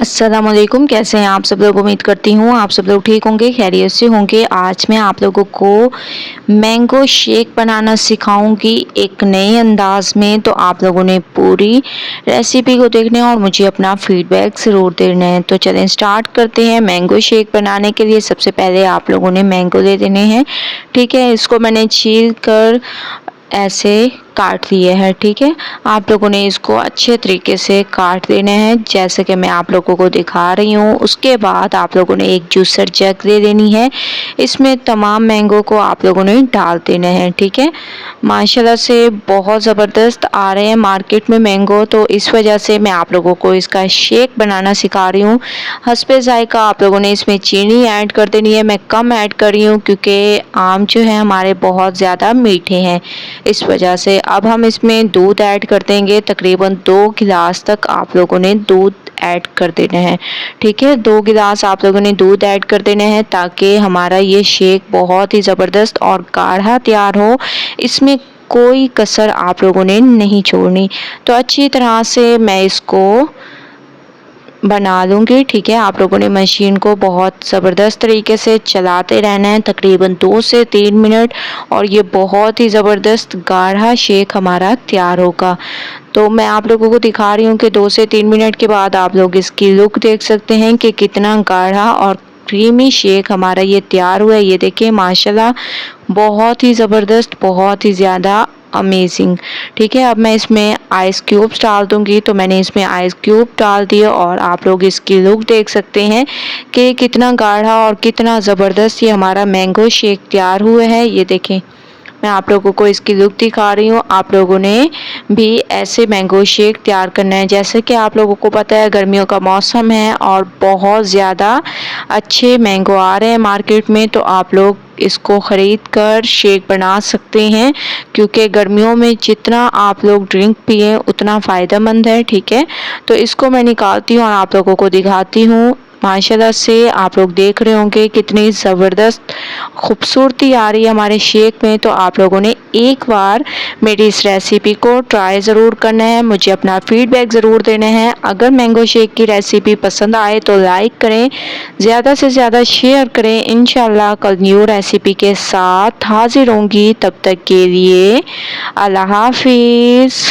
अस्सलाम वालेकुम। कैसे हैं आप सब लोग? उम्मीद करती हूँ आप सब लोग ठीक होंगे, खैरियत से होंगे। आज मैं आप लोगों को मैंगो शेक बनाना सिखाऊंगी एक नए अंदाज में। तो आप लोगों ने पूरी रेसिपी को देखना है और मुझे अपना फीडबैक ज़रूर देना है। तो चलें स्टार्ट करते हैं। मैंगो शेक बनाने के लिए सबसे पहले आप लोगों ने मैंगो ले लेने हैं। ठीक है, इसको मैंने छील कर ऐसे काट लिए है। ठीक है, आप लोगों ने इसको अच्छे तरीके से काट लेना है जैसे कि मैं आप लोगों को दिखा रही हूँ। उसके बाद आप लोगों ने एक जूसर जग ले लेनी है। इसमें तमाम मैंगो को आप लोगों ने डाल देना है। ठीक है, माशाल्लाह से बहुत ज़बरदस्त आ रहे हैं मार्केट में मैंगो, तो इस वजह से मैं आप लोगों को इसका शेक बनाना सिखा रही हूँ। हस्बे ज़ायका आप लोगों ने इसमें चीनी ऐड कर देनी है। मैं कम ऐड कर रही हूँ क्योंकि आम जो है हमारे बहुत ज़्यादा मीठे हैं, इस वजह से। अब हम इसमें दूध ऐड कर देंगे। तकरीबन 2 गिलास तक आप लोगों ने दूध ऐड कर देना है। ठीक है, 2 गिलास आप लोगों ने दूध ऐड कर देना है ताकि हमारा ये शेक बहुत ही ज़बरदस्त और गाढ़ा तैयार हो। इसमें कोई कसर आप लोगों ने नहीं छोड़नी। तो अच्छी तरह से मैं इसको बना लूँगी। ठीक है, आप लोगों ने मशीन को बहुत ज़बरदस्त तरीके से चलाते रहना है तकरीबन 2 से 3 मिनट, और ये बहुत ही ज़बरदस्त गाढ़ा शेक हमारा तैयार होगा। तो मैं आप लोगों को दिखा रही हूँ कि 2 से 3 मिनट के बाद आप लोग इसकी लुक देख सकते हैं कि कितना गाढ़ा और क्रीमी शेक हमारा ये तैयार हुआ है। ये देखिए माशाल्लाह, बहुत ही ज़बरदस्त, बहुत ही ज़्यादा अमेजिंग। ठीक है, अब मैं इसमें आइस क्यूब्स डाल दूंगी। तो मैंने इसमें आइस क्यूब डाल दिए और आप लोग इसकी लुक देख सकते हैं कि कितना गाढ़ा और कितना ज़बरदस्त ये हमारा मैंगो शेक तैयार हुआ है। ये देखें, मैं आप लोगों को इसकी लुक दिखा रही हूँ। आप लोगों ने भी ऐसे मैंगो शेक तैयार करना है। जैसे कि आप लोगों को पता है गर्मियों का मौसम है और बहुत ज़्यादा अच्छे मैंगो आ रहे हैं मार्केट में, तो आप लोग इसको ख़रीद कर शेक बना सकते हैं क्योंकि गर्मियों में जितना आप लोग ड्रिंक पिए उतना फ़ायदेमंद है। ठीक है, तो इसको मैं निकालती हूँ और आप लोगों को दिखाती हूँ। माशाल्लाह से आप लोग देख रहे होंगे कितनी ज़बरदस्त खूबसूरती आ रही है हमारे शेक में। तो आप लोगों ने एक बार मेरी इस रेसिपी को ट्राई ज़रूर करना है, मुझे अपना फीडबैक ज़रूर देना है। अगर मैंगो शेक की रेसिपी पसंद आए तो लाइक करें, ज़्यादा से ज़्यादा शेयर करें। इंशाल्लाह कल न्यू रेसिपी के साथ हाजिर होंगी। तब तक के लिए अल्लाह हाफिज़।